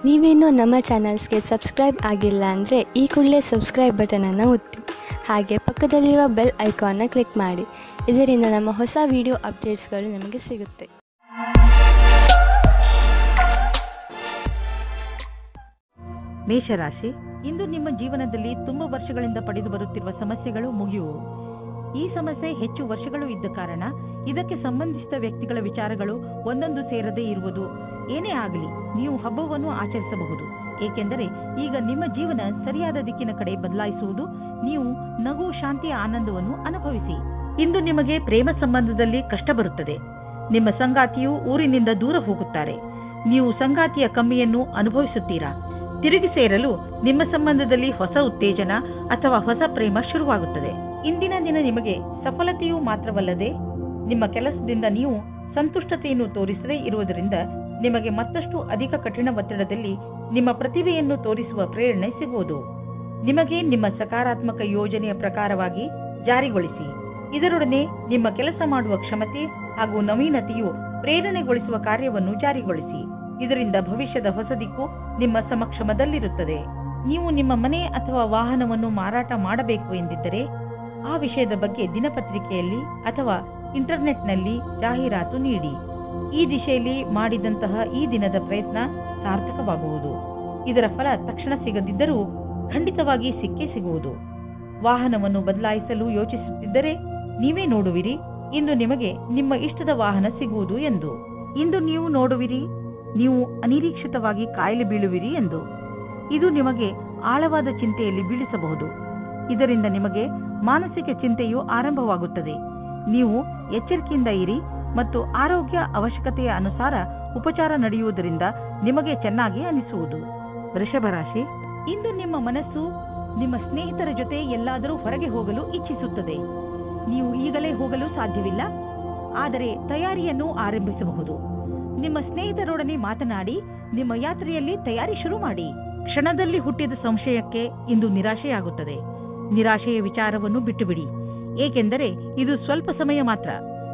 ನೀವೇನೂ ನಮ್ಮ ಚಾನಲ್ಸ್ಗೆ ಸಬ್ಸ್ಕ್ರೈಬ್ ಆಗಿಲ್ಲ ಅಂದರೆ ಈ ಕೂಡಲೇ ಸಬ್ಸ್ಕ್ರೈಬ್ ಬಟನನ್ನು ಒತ್ತಿ ಹಾಗೆ ಪಕ್ಕದಲ್ಲಿರುವ ಬೆಲ್ ಐಕಾನ್ನ ಕ್ಲಿಕ್ ಮಾಡಿ. ಇದರಿಂದ ನಮ್ಮ ಹೊಸ ವಿಡಿಯೋ ಅಪ್ಡೇಟ್ಸ್ಗಳು ನಿಮಗೆ ಸಿಗುತ್ತೆ. ಮೇಷರಾಶಿ, ಇಂದು ನಿಮ್ಮ ಜೀವನದಲ್ಲಿ ತುಂಬಾ ವರ್ಷಗಳಿಂದ ಪಡೆದು ಬರುತ್ತಿರುವ ಸಮಸ್ಯೆಗಳು ಮುಗಿಯುವು. ಈ ಸಮಸ್ಯೆ ಹೆಚ್ಚು ವರ್ಷಗಳು ಇದ್ದ ಕಾರಣ ಇದಕ್ಕೆ ಸಂಬಂಧಿಸಿದ ವ್ಯಕ್ತಿಗಳ ವಿಚಾರಗಳು ಒಂದೊಂದು ಸೇರದೇ ಇರುವುದು. ಏನೇ ಆಗಲಿ ನೀವು ಹಬ್ಬವನ್ನು ಆಚರಿಸಬಹುದು, ಏಕೆಂದರೆ ಈಗ ನಿಮ್ಮ ಜೀವನ ಸರಿಯಾದ ದಿಕ್ಕಿನ ಕಡೆ ಬದಲಾಯಿಸುವುದು. ನೀವು ನಗು, ಶಾಂತಿಯ ಆನಂದವನ್ನು ಅನುಭವಿಸಿ. ಇಂದು ನಿಮಗೆ ಪ್ರೇಮ ಸಂಬಂಧದಲ್ಲಿ ಕಷ್ಟ ಬರುತ್ತದೆ. ನಿಮ್ಮ ಸಂಗಾತಿಯು ಊರಿನಿಂದ ದೂರ ಹೋಗುತ್ತಾರೆ. ನೀವು ಸಂಗಾತಿಯ ಕಮ್ಮಿಯನ್ನು ಅನುಭವಿಸುತ್ತೀರಾ. ತಿರುಗಿ ಸೇರಲು ನಿಮ್ಮ ಸಂಬಂಧದಲ್ಲಿ ಹೊಸ ಉತ್ತೇಜನ ಅಥವಾ ಹೊಸ ಪ್ರೇಮ ಶುರುವಾಗುತ್ತದೆ. ಇಂದಿನ ದಿನ ನಿಮಗೆ ಸಫಲತೆಯೂ ಮಾತ್ರವಲ್ಲದೆ ನಿಮ್ಮ ಕೆಲಸದಿಂದ ನೀವು ಸಂತುಷ್ಟತೆಯನ್ನು ತೋರಿಸದೇ ಇರುವುದರಿಂದ ನಿಮಗೆ ಮತ್ತಷ್ಟು ಅಧಿಕ ಕಠಿಣ ಒತ್ತಡದಲ್ಲಿ ನಿಮ್ಮ ಪ್ರತಿಭೆಯನ್ನು ತೋರಿಸುವ ಪ್ರೇರಣೆ ಸಿಗುವುದು. ನಿಮಗೆ ನಿಮ್ಮ ಸಕಾರಾತ್ಮಕ ಯೋಜನೆಯ ಪ್ರಕಾರವಾಗಿ ಜಾರಿಗೊಳಿಸಿ. ಇದರೊಡನೆ ನಿಮ್ಮ ಕೆಲಸ ಮಾಡುವ ಕ್ಷಮತೆ ಹಾಗೂ ನವೀನತೆಯು ಪ್ರೇರಣೆಗೊಳಿಸುವ ಕಾರ್ಯವನ್ನು ಜಾರಿಗೊಳಿಸಿ. ಇದರಿಂದ ಭವಿಷ್ಯದ ಹೊಸ ದಿಕ್ಕು ನಿಮ್ಮ ಸಮಕ್ಷಮದಲ್ಲಿರುತ್ತದೆ. ನೀವು ನಿಮ್ಮ ಮನೆ ಅಥವಾ ವಾಹನವನ್ನು ಮಾರಾಟ ಮಾಡಬೇಕು ಎಂದಿದ್ದರೆ ಆ ವಿಷಯದ ಬಗ್ಗೆ ದಿನಪತ್ರಿಕೆಯಲ್ಲಿ ಅಥವಾ ಇಂಟರ್ನೆಟ್ನಲ್ಲಿ ಜಾಹೀರಾತು ನೀಡಿ. ಈ ದಿಶೆಯಲ್ಲಿ ಮಾಡಿದಂತಹ ಈ ದಿನದ ಪ್ರಯತ್ನ ಸಾರ್ಥಕವಾಗುವುದು. ಇದರ ಫಲ ತಕ್ಷಣ ಸಿಗದಿದ್ದರೂ ಖಂಡಿತವಾಗಿ ಸಿಕ್ಕೇ ಸಿಗುವುದು. ವಾಹನವನ್ನು ಬದಲಾಯಿಸಲು ಯೋಚಿಸುತ್ತಿದ್ದರೆ ನೀವೇ ನೋಡುವಿರಿ ಇಂದು ನಿಮಗೆ ನಿಮ್ಮ ಇಷ್ಟದ ವಾಹನ ಸಿಗುವುದು ಎಂದು. ಇಂದು ನೀವು ನೋಡುವಿರಿ ನೀವು ಅನಿರೀಕ್ಷಿತವಾಗಿ ಕಾಯಿಲೆ ಬೀಳುವಿರಿ ಎಂದು. ಇದು ನಿಮಗೆ ಆಳವಾದ ಚಿಂತೆಯಲ್ಲಿ ಬೀಳಿಸಬಹುದು. ಇದರಿಂದ ನಿಮಗೆ ಮಾನಸಿಕ ಚಿಂತೆಯು ಆರಂಭವಾಗುತ್ತದೆ. ನೀವು ಎಚ್ಚರಿಕೆಯಿಂದ ಇರಿ ಮತ್ತು ಆರೋಗ್ಯ ಅವಶ್ಯಕತೆಯ ಅನುಸಾರ ಉಪಚಾರ ನಡೆಯುವುದರಿಂದ ನಿಮಗೆ ಚೆನ್ನಾಗಿ ಅನಿಸುವುದು. ವೃಷಭ ರಾಶಿ, ಇಂದು ನಿಮ್ಮ ಮನಸ್ಸು ನಿಮ್ಮ ಸ್ನೇಹಿತರ ಜೊತೆ ಎಲ್ಲಾದರೂ ಹೊರಗೆ ಹೋಗಲು ಇಚ್ಛಿಸುತ್ತದೆ. ನೀವು ಈಗಲೇ ಹೋಗಲು ಸಾಧ್ಯವಿಲ್ಲ, ಆದರೆ ತಯಾರಿಯನ್ನು ಆರಂಭಿಸಬಹುದು. ನಿಮ್ಮ ಸ್ನೇಹಿತರೊಡನೆ ಮಾತನಾಡಿ ನಿಮ್ಮ ಯಾತ್ರೆಯಲ್ಲಿ ತಯಾರಿ ಶುರು ಮಾಡಿ. ಕ್ಷಣದಲ್ಲಿ ಹುಟ್ಟಿದ ಸಂಶಯಕ್ಕೆ ಇಂದು ನಿರಾಶೆಯಾಗುತ್ತದೆ. ನಿರಾಶೆಯ ವಿಚಾರವನ್ನು ಬಿಟ್ಟುಬಿಡಿ, ಏಕೆಂದರೆ ಇದು ಸ್ವಲ್ಪ ಸಮಯ ಮಾತ್ರ.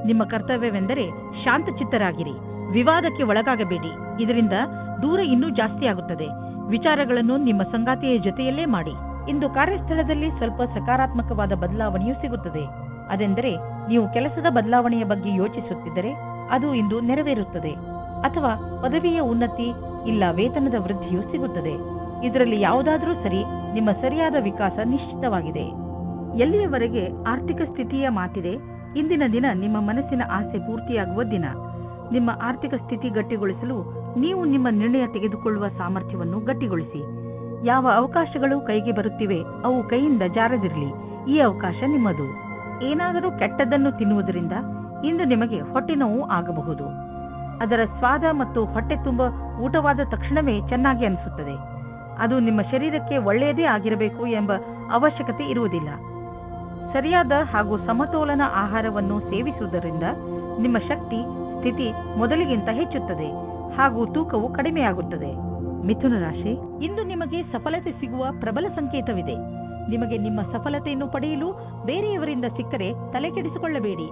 ನಿಮ್ಮ ಕರ್ತವ್ಯವೆಂದರೆ ಶಾಂತಚಿತ್ತರಾಗಿರಿ. ವಿವಾದಕ್ಕೆ ಒಳಗಾಗಬೇಡಿ, ಇದರಿಂದ ದೂರ ಇನ್ನೂ ಜಾಸ್ತಿ ಆಗುತ್ತದೆ. ವಿಚಾರಗಳನ್ನು ನಿಮ್ಮ ಸಂಗಾತಿಯ ಜೊತೆಯಲ್ಲೇ ಮಾಡಿ. ಇಂದು ಕಾರ್ಯಸ್ಥಳದಲ್ಲಿ ಸ್ವಲ್ಪ ಸಕಾರಾತ್ಮಕವಾದ ಬದಲಾವಣೆಯೂ ಸಿಗುತ್ತದೆ. ಅದೆಂದರೆ ನೀವು ಕೆಲಸದ ಬದಲಾವಣೆಯ ಬಗ್ಗೆ ಯೋಚಿಸುತ್ತಿದ್ದರೆ ಅದು ಇಂದು ನೆರವೇರುತ್ತದೆ. ಅಥವಾ ಪದವಿಯ ಉನ್ನತಿ ಇಲ್ಲ ವೇತನದ ವೃದ್ಧಿಯೂ ಸಿಗುತ್ತದೆ. ಇದರಲ್ಲಿ ಯಾವುದಾದರೂ ಸರಿ, ನಿಮ್ಮ ಸರಿಯಾದ ವಿಕಾಸ ನಿಶ್ಚಿತವಾಗಿದೆ. ಎಲ್ಲಿಯವರೆಗೆ ಆರ್ಥಿಕ ಸ್ಥಿತಿಯ ಮಾತಿದೆ, ಇಂದಿನ ದಿನ ನಿಮ್ಮ ಮನಸ್ಸಿನ ಆಸೆ ಪೂರ್ತಿಯಾಗುವ ದಿನ. ನಿಮ್ಮ ಆರ್ಥಿಕ ಸ್ಥಿತಿ ಗಟ್ಟಿಗೊಳಿಸಲು ನೀವು ನಿಮ್ಮ ನಿರ್ಣಯ ತೆಗೆದುಕೊಳ್ಳುವ ಸಾಮರ್ಥ್ಯವನ್ನು ಗಟ್ಟಿಗೊಳಿಸಿ. ಯಾವ ಅವಕಾಶಗಳು ಕೈಗೆ ಬರುತ್ತಿವೆ ಅವು ಕೈಯಿಂದ ಜಾರದಿರಲಿ. ಈ ಅವಕಾಶ ನಿಮ್ಮದು. ಏನಾದರೂ ಕೆಟ್ಟದ್ದನ್ನು ತಿನ್ನುವುದರಿಂದ ಇಂದು ನಿಮಗೆ ಹೊಟ್ಟೆ ನೋವು ಆಗಬಹುದು. ಅದರ ಸ್ವಾದ ಮತ್ತು ಹೊಟ್ಟೆ ತುಂಬ ಊಟವಾದ ತಕ್ಷಣವೇ ಚೆನ್ನಾಗಿ ಅನಿಸುತ್ತದೆ. ಅದು ನಿಮ್ಮ ಶರೀರಕ್ಕೆ ಒಳ್ಳೆಯದೇ ಆಗಿರಬೇಕು ಎಂಬ ಅವಶ್ಯಕತೆ ಇರುವುದಿಲ್ಲ. ಸರಿಯಾದ ಹಾಗೂ ಸಮತೋಲನ ಆಹಾರವನ್ನು ಸೇವಿಸುವುದರಿಂದ ನಿಮ್ಮ ಶಕ್ತಿ ಸ್ಥಿತಿ ಮೊದಲಿಗಿಂತ ಹೆಚ್ಚುತ್ತದೆ ಹಾಗೂ ತೂಕವು ಕಡಿಮೆಯಾಗುತ್ತದೆ. ಮಿಥುನ ರಾಶಿ, ಇಂದು ನಿಮಗೆ ಸಫಲತೆ ಸಿಗುವ ಪ್ರಬಲ ಸಂಕೇತವಿದೆ. ನಿಮಗೆ ನಿಮ್ಮ ಸಫಲತೆಯನ್ನು ಪಡೆಯಲು ಬೇರೆಯವರಿಂದ ಸಿಕ್ಕರೆ ತಲೆಕೆಡಿಸಿಕೊಳ್ಳಬೇಡಿ.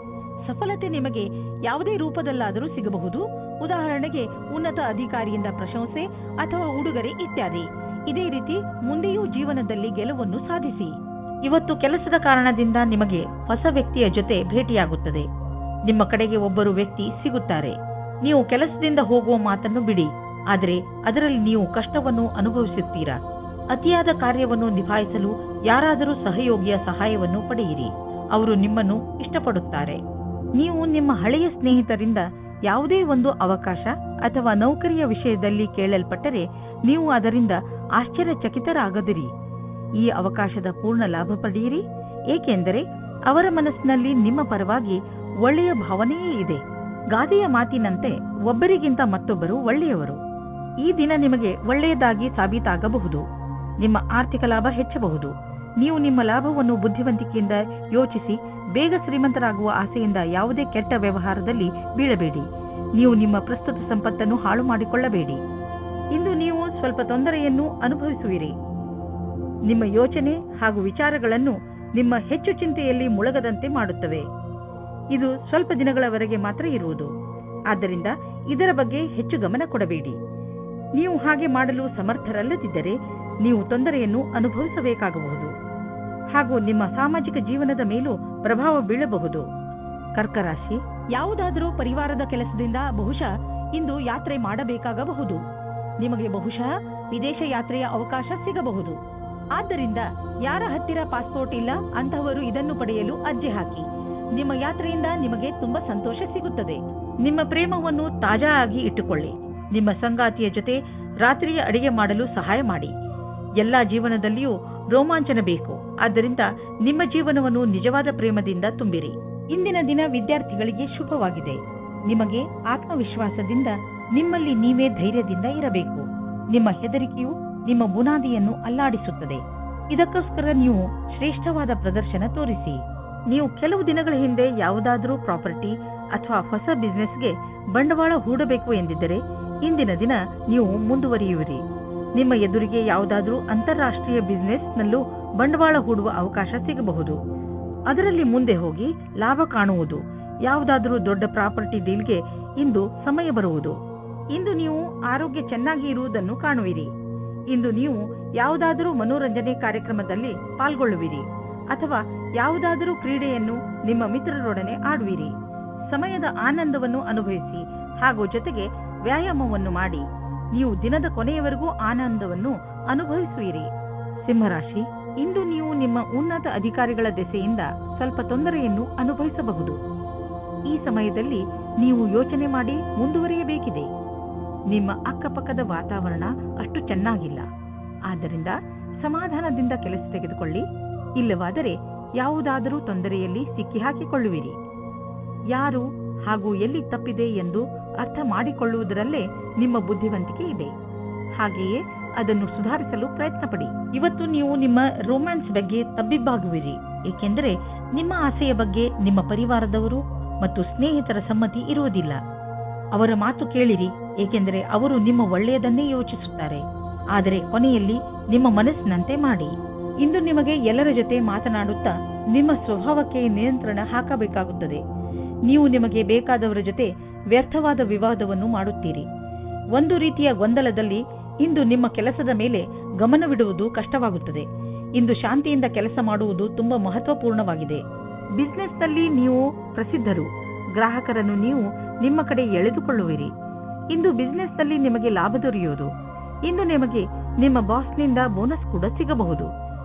ಸಫಲತೆ ನಿಮಗೆ ಯಾವುದೇ ರೂಪದಲ್ಲಾದರೂ ಸಿಗಬಹುದು. ಉದಾಹರಣೆಗೆ ಉನ್ನತ ಅಧಿಕಾರಿಯಿಂದ ಪ್ರಶಂಸೆ ಅಥವಾ ಉಡುಗೊರೆ ಇತ್ಯಾದಿ. ಇದೇ ರೀತಿ ಮುಂದೆಯೂ ಜೀವನದಲ್ಲಿ ಗೆಲುವನ್ನು ಸಾಧಿಸಿ. ಇವತ್ತು ಕೆಲಸದ ಕಾರಣದಿಂದ ನಿಮಗೆ ಹೊಸ ವ್ಯಕ್ತಿಯ ಜೊತೆ ಭೇಟಿಯಾಗುತ್ತದೆ. ನಿಮ್ಮ ಕಡೆಗೆ ಒಬ್ಬರು ವ್ಯಕ್ತಿ ಸಿಗುತ್ತಾರೆ. ನೀವು ಕೆಲಸದಿಂದ ಹೋಗುವ ಮಾತನ್ನು ಬಿಡಿ, ಆದರೆ ಅದರಲ್ಲಿ ನೀವು ಕಷ್ಟವನ್ನು ಅನುಭವಿಸುತ್ತೀರಾ. ಅತಿಯಾದ ಕಾರ್ಯವನ್ನು ನಿಭಾಯಿಸಲು ಯಾರಾದರೂ ಸಹಯೋಗಿಯ ಸಹಾಯವನ್ನು ಪಡೆಯಿರಿ. ಅವರು ನಿಮ್ಮನ್ನು ಇಷ್ಟಪಡುತ್ತಾರೆ. ನೀವು ನಿಮ್ಮ ಹಳೆಯ ಸ್ನೇಹಿತರಿಂದ ಯಾವುದೇ ಒಂದು ಅವಕಾಶ ಅಥವಾ ನೌಕರಿಯ ವಿಷಯದಲ್ಲಿ ಕೇಳಲ್ಪಟ್ಟರೆ ನೀವು ಅದರಿಂದ ಆಶ್ಚರ್ಯಚಕಿತರಾಗದಿರಿ. ಈ ಅವಕಾಶದ ಪೂರ್ಣ ಲಾಭ ಪಡೆಯಿರಿ, ಏಕೆಂದರೆ ಅವರ ಮನಸ್ಸಿನಲ್ಲಿ ನಿಮ್ಮ ಪರವಾಗಿ ಒಳ್ಳೆಯ ಭಾವನೆಯೇ ಇದೆ. ಗಾದೆಯ ಮಾತಿನಂತೆ ಒಬ್ಬರಿಗಿಂತ ಮತ್ತೊಬ್ಬರು ಒಳ್ಳೆಯವರು. ಈ ದಿನ ನಿಮಗೆ ಒಳ್ಳೆಯದಾಗಿ ಸಾಬೀತಾಗಬಹುದು. ನಿಮ್ಮ ಆರ್ಥಿಕ ಲಾಭ ಹೆಚ್ಚಬಹುದು. ನೀವು ನಿಮ್ಮ ಲಾಭವನ್ನು ಬುದ್ಧಿವಂತಿಕೆಯಿಂದ ಯೋಚಿಸಿ ಬೇಗ ಶ್ರೀಮಂತರಾಗುವ ಆಸೆಯಿಂದ ಯಾವುದೇ ಕೆಟ್ಟ ವ್ಯವಹಾರದಲ್ಲಿ ಬೀಳಬೇಡಿ. ನೀವು ನಿಮ್ಮ ಪ್ರಸ್ತುತ ಸಂಪತ್ತನ್ನು ಹಾಳು ಮಾಡಿಕೊಳ್ಳಬೇಡಿ. ಇಂದು ನೀವು ಸ್ವಲ್ಪ ತೊಂದರೆಯನ್ನು ಅನುಭವಿಸುವಿರಿ. ನಿಮ್ಮ ಯೋಚನೆ ಹಾಗೂ ವಿಚಾರಗಳನ್ನು ನಿಮ್ಮ ಹೆಚ್ಚು ಚಿಂತೆಯಲ್ಲಿ ಮುಳುಗದಂತೆ ಮಾಡುತ್ತವೆ. ಇದು ಸ್ವಲ್ಪ ದಿನಗಳವರೆಗೆ ಮಾತ್ರ ಇರುವುದು. ಆದ್ದರಿಂದ ಇದರ ಬಗ್ಗೆ ಹೆಚ್ಚು ಗಮನ ಕೊಡಬೇಡಿ. ನೀವು ಹಾಗೆ ಮಾಡಲು ಸಮರ್ಥರಲ್ಲದಿದ್ದರೆ ನೀವು ತೊಂದರೆಯನ್ನು ಅನುಭವಿಸಬೇಕಾಗಬಹುದು ಹಾಗೂ ನಿಮ್ಮ ಸಾಮಾಜಿಕ ಜೀವನದ ಮೇಲೂ ಪ್ರಭಾವ ಬೀಳಬಹುದು. ಕರ್ಕ ರಾಶಿ, ಯಾವುದಾದರೂ ಪರಿವಾರದ ಕೆಲಸದಿಂದ ಬಹುಶಃ ಇಂದು ಯಾತ್ರೆ ಮಾಡಬೇಕಾಗಬಹುದು. ನಿಮಗೆ ಬಹುಶಃ ವಿದೇಶ ಯಾತ್ರೆಯ ಅವಕಾಶ ಸಿಗಬಹುದು. ಆದ್ದರಿಂದ ಯಾರ ಹತ್ತಿರ ಪಾಸ್ಪೋರ್ಟ್ ಇಲ್ಲ ಅಂತಹವರು ಇದನ್ನು ಪಡೆಯಲು ಅರ್ಜಿ ಹಾಕಿ. ನಿಮ್ಮ ಯಾತ್ರೆಯಿಂದ ನಿಮಗೆ ತುಂಬಾ ಸಂತೋಷ ಸಿಗುತ್ತದೆ. ನಿಮ್ಮ ಪ್ರೇಮವನ್ನು ತಾಜಾ ಆಗಿ ಇಟ್ಟುಕೊಳ್ಳಿ. ನಿಮ್ಮ ಸಂಗಾತಿಯ ಜೊತೆ ರಾತ್ರಿಯ ಅಡಿಗೆ ಮಾಡಲು ಸಹಾಯ ಮಾಡಿ. ಎಲ್ಲಾ ಜೀವನದಲ್ಲಿಯೂ ರೋಮಾಂಚನ ಬೇಕು. ಆದ್ದರಿಂದ ನಿಮ್ಮ ಜೀವನವನ್ನು ನಿಜವಾದ ಪ್ರೇಮದಿಂದ ತುಂಬಿರಿ. ಇಂದಿನ ದಿನ ವಿದ್ಯಾರ್ಥಿಗಳಿಗೆ ಶುಭವಾಗಿದೆ. ನಿಮಗೆ ಆತ್ಮವಿಶ್ವಾಸದಿಂದ ನಿಮ್ಮಲ್ಲಿ ನೀವೇ ಧೈರ್ಯದಿಂದ ಇರಬೇಕು. ನಿಮ್ಮ ಹೆದರಿಕೆಯು ನಿಮ್ಮ ಬುನಾದಿಯನ್ನು ಅಲ್ಲಾಡಿಸುತ್ತದೆ. ಇದಕ್ಕೋಸ್ಕರ ನೀವು ಶ್ರೇಷ್ಠವಾದ ಪ್ರದರ್ಶನ ತೋರಿಸಿ. ನೀವು ಕೆಲವು ದಿನಗಳ ಹಿಂದೆ ಯಾವುದಾದರೂ ಪ್ರಾಪರ್ಟಿ ಅಥವಾ ಹೊಸ ಬಿಸಿನೆಸ್ಗೆ ಬಂಡವಾಳ ಹೂಡಬೇಕು ಎಂದಿದ್ದರೆ ಇಂದಿನ ದಿನ ನೀವು ಮುಂದುವರಿಯುವಿರಿ. ನಿಮ್ಮ ಎದುರಿಗೆ ಯಾವುದಾದರೂ ಅಂತಾರಾಷ್ಟ್ರೀಯ ಬಿಸಿನೆಸ್ನಲ್ಲೂ ಬಂಡವಾಳ ಹೂಡುವ ಅವಕಾಶ ಸಿಗಬಹುದು. ಅದರಲ್ಲಿ ಮುಂದೆ ಹೋಗಿ ಲಾಭ ಕಾಣುವುದು. ಯಾವುದಾದರೂ ದೊಡ್ಡ ಪ್ರಾಪರ್ಟಿ ಡೀಲ್ಗೆ ಇಂದು ಸಮಯ ಬರುವುದು. ಇಂದು ನೀವು ಆರೋಗ್ಯ ಚೆನ್ನಾಗಿ ಇರುವುದನ್ನು ಕಾಣುವಿರಿ. ಇಂದು ನೀವು ಯಾವುದಾದರೂ ಮನೋರಂಜನೆ ಕಾರ್ಯಕ್ರಮದಲ್ಲಿ ಪಾಲ್ಗೊಳ್ಳುವಿರಿ ಅಥವಾ ಯಾವುದಾದರೂ ಕ್ರೀಡೆಯನ್ನು ನಿಮ್ಮ ಮಿತ್ರರೊಡನೆ ಆಡುವಿರಿ. ಸಮಯದ ಆನಂದವನ್ನು ಅನುಭವಿಸಿ ಹಾಗೂ ಜೊತೆಗೆ ವ್ಯಾಯಾಮವನ್ನು ಮಾಡಿ. ನೀವು ದಿನದ ಕೊನೆಯವರೆಗೂ ಆನಂದವನ್ನು ಅನುಭವಿಸುವಿರಿ. ಸಿಂಹರಾಶಿ, ಇಂದು ನೀವು ನಿಮ್ಮ ಉನ್ನತ ಅಧಿಕಾರಿಗಳ ದೆಸೆಯಿಂದ ಸ್ವಲ್ಪ ತೊಂದರೆಯನ್ನು ಅನುಭವಿಸಬಹುದು. ಈ ಸಮಯದಲ್ಲಿ ನೀವು ಯೋಚನೆ ಮಾಡಿ ಮುಂದುವರಿಯಬೇಕಿದೆ. ನಿಮ್ಮ ಅಕ್ಕಪಕ್ಕದ ವಾತಾವರಣ ಅಷ್ಟು ಚೆನ್ನಾಗಿಲ್ಲ. ಆದ್ದರಿಂದ ಸಮಾಧಾನದಿಂದ ಕೆಲಸ ತೆಗೆದುಕೊಳ್ಳಿ. ಇಲ್ಲವಾದರೆ ಯಾವುದಾದರೂ ತೊಂದರೆಯಲ್ಲಿ ಸಿಕ್ಕಿ ಹಾಕಿಕೊಳ್ಳುವಿರಿ. ಯಾರು ಹಾಗೂ ಎಲ್ಲಿ ತಪ್ಪಿದೆ ಎಂದು ಅರ್ಥ ಮಾಡಿಕೊಳ್ಳುವುದರಲ್ಲೇ ನಿಮ್ಮ ಬುದ್ಧಿವಂತಿಕೆ ಇದೆ. ಹಾಗೆಯೇ ಅದನ್ನು ಸುಧಾರಿಸಲು ಪ್ರಯತ್ನ ಪಡಿ. ಇವತ್ತು ನೀವು ನಿಮ್ಮ ರೊಮ್ಯಾನ್ಸ್ ಬಗ್ಗೆ ತಬ್ಬಿಬ್ಬಾಗುವಿರಿ. ಏಕೆಂದರೆ ನಿಮ್ಮ ಆಸೆಯ ಬಗ್ಗೆ ನಿಮ್ಮ ಪರಿವಾರದವರು ಮತ್ತು ಸ್ನೇಹಿತರ ಸಮ್ಮತಿ ಇರುವುದಿಲ್ಲ. ಅವರ ಮಾತು ಕೇಳಿರಿ, ಏಕೆಂದರೆ ಅವರು ನಿಮ್ಮ ಒಳ್ಳೆಯದನ್ನೇ ಯೋಚಿಸುತ್ತಾರೆ. ಆದರೆ ಕೊನೆಯಲ್ಲಿ ನಿಮ್ಮ ಮನಸ್ಸಿನಂತೆ ಮಾಡಿ. ಇಂದು ನಿಮಗೆ ಎಲ್ಲರ ಜೊತೆ ಮಾತನಾಡುತ್ತಾ ನಿಮ್ಮ ಸ್ವಭಾವಕ್ಕೆ ನಿಯಂತ್ರಣ ಹಾಕಬೇಕಾಗುತ್ತದೆ. ನೀವು ನಿಮಗೆ ಬೇಕಾದವರ ಜೊತೆ ವ್ಯರ್ಥವಾದ ವಿವಾದವನ್ನು ಮಾಡುತ್ತೀರಿ. ಒಂದು ರೀತಿಯ ಗೊಂದಲದಲ್ಲಿ ಇಂದು ನಿಮ್ಮ ಕೆಲಸದ ಮೇಲೆ ಗಮನವಿಡುವುದು ಕಷ್ಟವಾಗುತ್ತದೆ. ಇಂದು ಶಾಂತಿಯಿಂದ ಕೆಲಸ ಮಾಡುವುದು ತುಂಬಾ ಮಹತ್ವಪೂರ್ಣವಾಗಿದೆ. ಬಿಸಿನೆಸ್ನಲ್ಲಿ ನೀವು ಪ್ರಸಿದ್ಧರು. ಗ್ರಾಹಕರನ್ನು ನೀವು ನಿಮ್ಮ ಕಡೆ ಎಳೆದುಕೊಳ್ಳುವಿರಿ. ಇಂದು ಬಿಸಿನೆಸ್ನಲ್ಲಿ ನಿಮಗೆ ಲಾಭ ದೊರೆಯುವುದು. ಇಂದು ನಿಮಗೆ ನಿಮ್ಮ ಬಾಸ್ನಿಂದ ಬೋನಸ್ ಕೂಡ ಸಿಗಬಹುದು.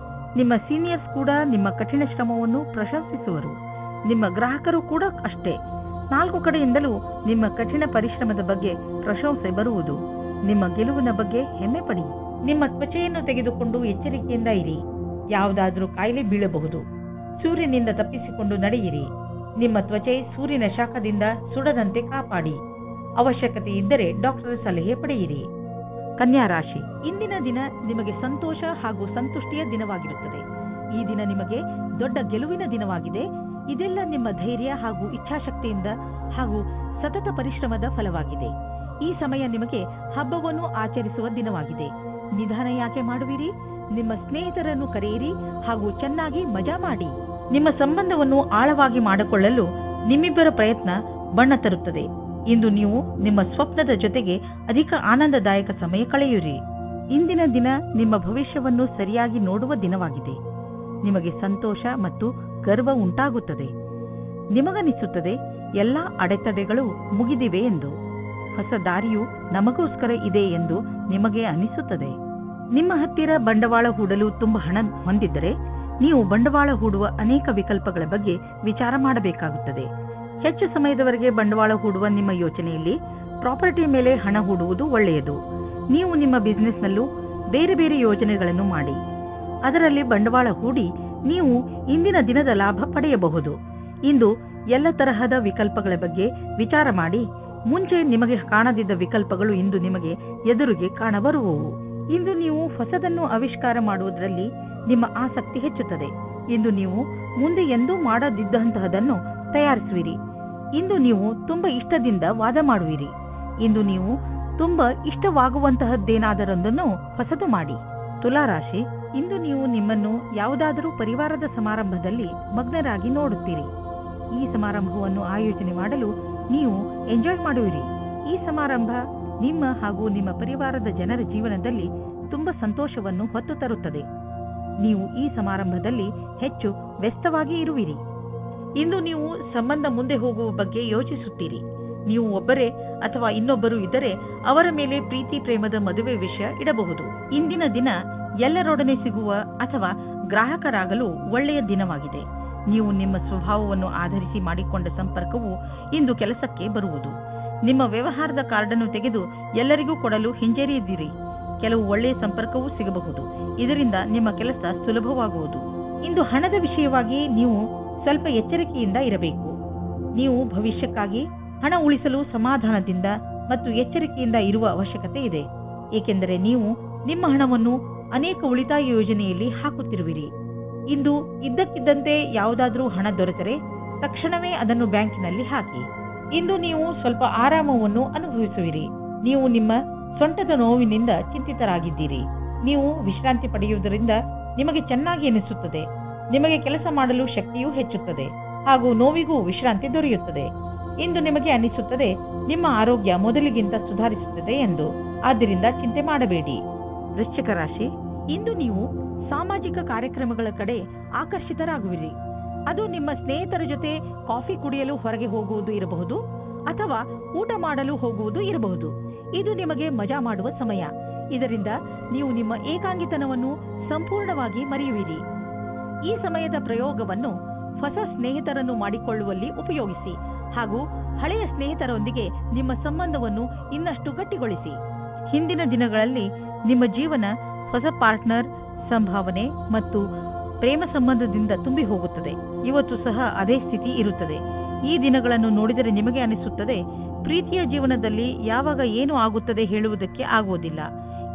ನಿಮ್ಮ ಸೀನಿಯರ್ಸ್ ಕೂಡ ನಿಮ್ಮ ಕಠಿಣ ಶ್ರಮವನ್ನು ಪ್ರಶಂಸಿಸುವರು. ನಿಮ್ಮ ಗ್ರಾಹಕರು ಕೂಡ ಅಷ್ಟೇ. 4 ಕಡೆಯಿಂದಲೂ ನಿಮ್ಮ ಕಠಿಣ ಪರಿಶ್ರಮದ ಬಗ್ಗೆ ಪ್ರಶಂಸೆ ಬರುವುದು. ನಿಮ್ಮ ಗೆಲುವಿನ ಬಗ್ಗೆ ಹೆಮ್ಮೆ ಪಡಿ. ನಿಮ್ಮ ತ್ವಚೆಯನ್ನು ತೆಗೆದುಕೊಂಡು ಎಚ್ಚರಿಕೆಯಿಂದ ಇರಿ. ಯಾವುದಾದರೂ ಕಾಯಿಲೆ ಬೀಳಬಹುದು. ಸೂರ್ಯನಿಂದ ತಪ್ಪಿಸಿಕೊಂಡು ನಡೆಯಿರಿ. ನಿಮ್ಮ ತ್ವಚೆ ಸೂರ್ಯನ ಶಾಖದಿಂದ ಸುಡದಂತೆ ಕಾಪಾಡಿ. ಅವಶ್ಯಕತೆ ಇದ್ದರೆ ಡಾಕ್ಟರ್ ಸಲಹೆ ಪಡೆಯಿರಿ. ಕನ್ಯಾ ರಾಶಿ, ಇಂದಿನ ದಿನ ನಿಮಗೆ ಸಂತೋಷ ಹಾಗೂ ಸಂತುಷ್ಟಿಯ ದಿನವಾಗಿರುತ್ತದೆ. ಈ ದಿನ ನಿಮಗೆ ದೊಡ್ಡ ಗೆಲುವಿನ ದಿನವಾಗಿದೆ. ಇದೆಲ್ಲ ನಿಮ್ಮ ಧೈರ್ಯ ಹಾಗೂ ಇಚ್ಛಾಶಕ್ತಿಯಿಂದ ಹಾಗೂ ಸತತ ಪರಿಶ್ರಮದ ಫಲವಾಗಿದೆ. ಈ ಸಮಯ ನಿಮಗೆ ಹಬ್ಬವನ್ನು ಆಚರಿಸುವ ದಿನವಾಗಿದೆ. ನಿಧಾನ ಯಾಕೆ ಮಾಡುವಿರಿ? ನಿಮ್ಮ ಸ್ನೇಹಿತರನ್ನು ಕರೆಯಿರಿ ಹಾಗೂ ಚೆನ್ನಾಗಿ ಮಜಾ ಮಾಡಿ. ನಿಮ್ಮ ಸಂಬಂಧವನ್ನು ಆಳವಾಗಿ ಮಾಡಿಕೊಳ್ಳಲು ನಿಮ್ಮಿಬ್ಬರ ಪ್ರಯತ್ನ ಬಣ್ಣ ತರುತ್ತದೆ. ಇಂದು ನೀವು ನಿಮ್ಮ ಸ್ವಪ್ನದ ಜೊತೆಗೆ ಅಧಿಕ ಆನಂದದಾಯಕ ಸಮಯ ಕಳೆಯುವಿರಿ. ಇಂದಿನ ದಿನ ನಿಮ್ಮ ಭವಿಷ್ಯವನ್ನು ಸರಿಯಾಗಿ ನೋಡುವ ದಿನವಾಗಿದೆ. ನಿಮಗೆ ಸಂತೋಷ ಮತ್ತು ಗರ್ವ ಉಂಟಾಗುತ್ತದೆ. ನಿಮಗನಿಸುತ್ತದೆ ಎಲ್ಲ ಅಡೆತಡೆಗಳು ಮುಗಿದಿವೆ ಎಂದು. ಹೊಸ ದಾರಿಯು ನಮಗೋಸ್ಕರ ಇದೆ ಎಂದು ನಿಮಗೆ ಅನಿಸುತ್ತದೆ. ನಿಮ್ಮ ಹತ್ತಿರ ಬಂಡವಾಳ ಹೂಡಲು ತುಂಬ ಹಣ ಹೊಂದಿದ್ದರೆ ನೀವು ಬಂಡವಾಳ ಹೂಡುವ ಅನೇಕ ವಿಕಲ್ಪಗಳ ಬಗ್ಗೆ ವಿಚಾರ ಮಾಡಬೇಕಾಗುತ್ತದೆ. ಹೆಚ್ಚು ಸಮಯದವರೆಗೆ ಬಂಡವಾಳ ಹೂಡುವ ನಿಮ್ಮ ಯೋಚನೆಯಲ್ಲಿ ಪ್ರಾಪರ್ಟಿ ಮೇಲೆ ಹಣ ಹೂಡುವುದು ಒಳ್ಳೆಯದು. ನೀವು ನಿಮ್ಮ ಬಿಸಿನೆಸ್ನಲ್ಲೂ ಬೇರೆ ಬೇರೆ ಯೋಜನೆಗಳನ್ನು ಮಾಡಿ ಅದರಲ್ಲಿ ಬಂಡವಾಳ ಹೂಡಿ ನೀವು ಇಂದಿನ ದಿನದ ಲಾಭ ಪಡೆಯಬಹುದು. ಇಂದು ಎಲ್ಲ ತರಹದ ವಿಕಲ್ಪಗಳ ಬಗ್ಗೆ ವಿಚಾರ ಮಾಡಿ. ಮುಂಚೆ ನಿಮಗೆ ಕಾಣದಿದ್ದ ವಿಕಲ್ಪಗಳು ಇಂದು ನಿಮಗೆ ಎದುರಿಗೆ ಕಾಣಬರುವವು. ಇಂದು ನೀವು ಹೊಸದನ್ನು ಆವಿಷ್ಕಾರ ಮಾಡುವುದರಲ್ಲಿ ನಿಮ್ಮ ಆಸಕ್ತಿ ಹೆಚ್ಚುತ್ತದೆ. ಇಂದು ನೀವು ಮುಂದೆ ಎಂದೂ ಮಾಡದಿದ್ದಂತಹದನ್ನು ತಯಾರಿಸುವಿರಿ. ಇಂದು ನೀವು ತುಂಬಾ ಇಷ್ಟದಿಂದ ವಾದ ಮಾಡುವಿರಿ. ಇಂದು ನೀವು ತುಂಬಾ ಇಷ್ಟವಾಗುವಂತಹದ್ದೇನಾದರೊಂದನ್ನು ಹೊಸದು ಮಾಡಿ. ತುಲಾರಾಶಿ, ಇಂದು ನೀವು ನಿಮ್ಮನ್ನು ಯಾವುದಾದರೂ ಪರಿವಾರದ ಸಮಾರಂಭದಲ್ಲಿ ಮಗ್ನರಾಗಿ ನೋಡುತ್ತೀರಿ. ಈ ಸಮಾರಂಭವನ್ನು ಆಯೋಜನೆ ಮಾಡಲು ನೀವು ಎಂಜಾಯ್ ಮಾಡುವಿರಿ. ಈ ಸಮಾರಂಭ ನಿಮ್ಮ ಹಾಗೂ ನಿಮ್ಮ ಪರಿವಾರದ ಜನರ ಜೀವನದಲ್ಲಿ ತುಂಬ ಸಂತೋಷವನ್ನು ಹೊತ್ತು ತರುತ್ತದೆ. ನೀವು ಈ ಸಮಾರಂಭದಲ್ಲಿ ಹೆಚ್ಚು ವ್ಯಸ್ತವಾಗಿ ಇರುವಿರಿ. ಇಂದು ನೀವು ಸಂಬಂಧ ಮುಂದೆ ಹೋಗುವ ಬಗ್ಗೆ ಯೋಚಿಸುತ್ತೀರಿ. ನೀವು ಒಬ್ಬರೇ ಅಥವಾ ಇನ್ನೊಬ್ಬರು ಇದ್ದರೆ ಅವರ ಮೇಲೆ ಪ್ರೀತಿ ಪ್ರೇಮದ ಮದುವೆ ವಿಷಯ ಇಡಬಹುದು. ಇಂದಿನ ದಿನ ಎಲ್ಲರೊಡನೆ ಸಿಗುವ ಅಥವಾ ಗ್ರಾಹಕರಾಗಲು ಒಳ್ಳೆಯ ದಿನವಾಗಿದೆ. ನೀವು ನಿಮ್ಮ ಸ್ವಭಾವವನ್ನು ಆಧರಿಸಿ ಮಾಡಿಕೊಂಡ ಸಂಪರ್ಕವು ಇಂದು ಕೆಲಸಕ್ಕೆ ಬರುವುದು. ನಿಮ್ಮ ವ್ಯವಹಾರದ ಕಾರ್ಡನ್ನು ತೆಗೆದು ಎಲ್ಲರಿಗೂ ಕೊಡಲು ಹಿಂಜರಿಯದಿರಿ. ಕೆಲವು ಒಳ್ಳೆಯ ಸಂಪರ್ಕವೂ ಸಿಗಬಹುದು. ಇದರಿಂದ ನಿಮ್ಮ ಕೆಲಸ ಸುಲಭವಾಗುವುದು. ಇಂದು ಹಣದ ವಿಷಯವಾಗಿ ನೀವು ಸ್ವಲ್ಪ ಎಚ್ಚರಿಕೆಯಿಂದ ಇರಬೇಕು. ನೀವು ಭವಿಷ್ಯಕ್ಕಾಗಿ ಹಣ ಉಳಿಸಲು ಸಮಾಧಾನದಿಂದ ಮತ್ತು ಎಚ್ಚರಿಕೆಯಿಂದ ಇರುವ ಅವಶ್ಯಕತೆ ಇದೆ. ಏಕೆಂದರೆ ನೀವು ನಿಮ್ಮ ಹಣವನ್ನು ಅನೇಕ ಉಳಿತಾಯ ಯೋಜನೆಯಲ್ಲಿ ಹಾಕುತ್ತಿರುವಿರಿ. ಇಂದು ಇದ್ದಕ್ಕಿದ್ದಂತೆ ಯಾವುದಾದರೂ ಹಣ ದೊರೆತರೆ ತಕ್ಷಣವೇ ಅದನ್ನು ಬ್ಯಾಂಕಿನಲ್ಲಿ ಹಾಕಿ. ಇಂದು ನೀವು ಸ್ವಲ್ಪ ಆರಾಮವನ್ನು ಅನುಭವಿಸುವಿರಿ. ನೀವು ನಿಮ್ಮ ಸೊಂಟದ ನೋವಿನಿಂದ ಚಿಂತಿತರಾಗಿದ್ದೀರಿ. ನೀವು ವಿಶ್ರಾಂತಿ ಪಡೆಯುವುದರಿಂದ ನಿಮಗೆ ಚೆನ್ನಾಗಿ ಎನಿಸುತ್ತದೆ. ನಿಮಗೆ ಕೆಲಸ ಮಾಡಲು ಶಕ್ತಿಯೂ ಹೆಚ್ಚುತ್ತದೆ ಹಾಗೂ ನೋವಿಗೂ ವಿಶ್ರಾಂತಿ ದೊರೆಯುತ್ತದೆ. ಇಂದು ನಿಮಗೆ ಅನಿಸುತ್ತದೆ ನಿಮ್ಮ ಆರೋಗ್ಯ ಮೊದಲಿಗಿಂತ ಸುಧಾರಿಸುತ್ತದೆ ಎಂದು. ಆದ್ದರಿಂದ ಚಿಂತೆ ಮಾಡಬೇಡಿ. ವೃಶ್ಚಿಕ ರಾಶಿ, ಇಂದು ನೀವು ಸಾಮಾಜಿಕ ಕಾರ್ಯಕ್ರಮಗಳ ಕಡೆ ಆಕರ್ಷಿತರಾಗುವಿರಿ. ಅದು ನಿಮ್ಮ ಸ್ನೇಹಿತರ ಜೊತೆ ಕಾಫಿ ಕುಡಿಯಲು ಹೊರಗೆ ಹೋಗುವುದು ಇರಬಹುದು ಅಥವಾ ಊಟ ಮಾಡಲು ಹೋಗುವುದು ಇರಬಹುದು. ಇದು ನಿಮಗೆ ಮಜಾ ಮಾಡುವ ಸಮಯ. ಇದರಿಂದ ನೀವು ನಿಮ್ಮ ಏಕಾಂಗಿತನವನ್ನು ಸಂಪೂರ್ಣವಾಗಿ ಮರೆಯುವಿರಿ. ಈ ಸಮಯದ ಪ್ರಯೋಗವನ್ನು ಹೊಸ ಸ್ನೇಹಿತರನ್ನು ಮಾಡಿಕೊಳ್ಳುವಲ್ಲಿ ಉಪಯೋಗಿಸಿ ಹಾಗೂ ಹಳೆಯ ಸ್ನೇಹಿತರೊಂದಿಗೆ ನಿಮ್ಮ ಸಂಬಂಧವನ್ನು ಇನ್ನಷ್ಟು ಗಟ್ಟಿಗೊಳಿಸಿ. ಹಿಂದಿನ ದಿನಗಳಲ್ಲಿ ನಿಮ್ಮ ಜೀವನ ಹೊಸ ಪಾರ್ಟ್ನರ್, ಸಂಭಾವನೆ ಮತ್ತು ಪ್ರೇಮ ಸಂಬಂಧದಿಂದ ತುಂಬಿ ಹೋಗುತ್ತದೆ. ಇವತ್ತು ಸಹ ಅದೇ ಸ್ಥಿತಿ ಇರುತ್ತದೆ. ಈ ದಿನಗಳನ್ನು ನೋಡಿದರೆ ನಿಮಗೆ ಅನಿಸುತ್ತದೆ ಪ್ರೀತಿಯ ಜೀವನದಲ್ಲಿ ಯಾವಾಗ ಏನು ಆಗುತ್ತದೆ ಹೇಳುವುದಕ್ಕೆ ಆಗುವುದಿಲ್ಲ.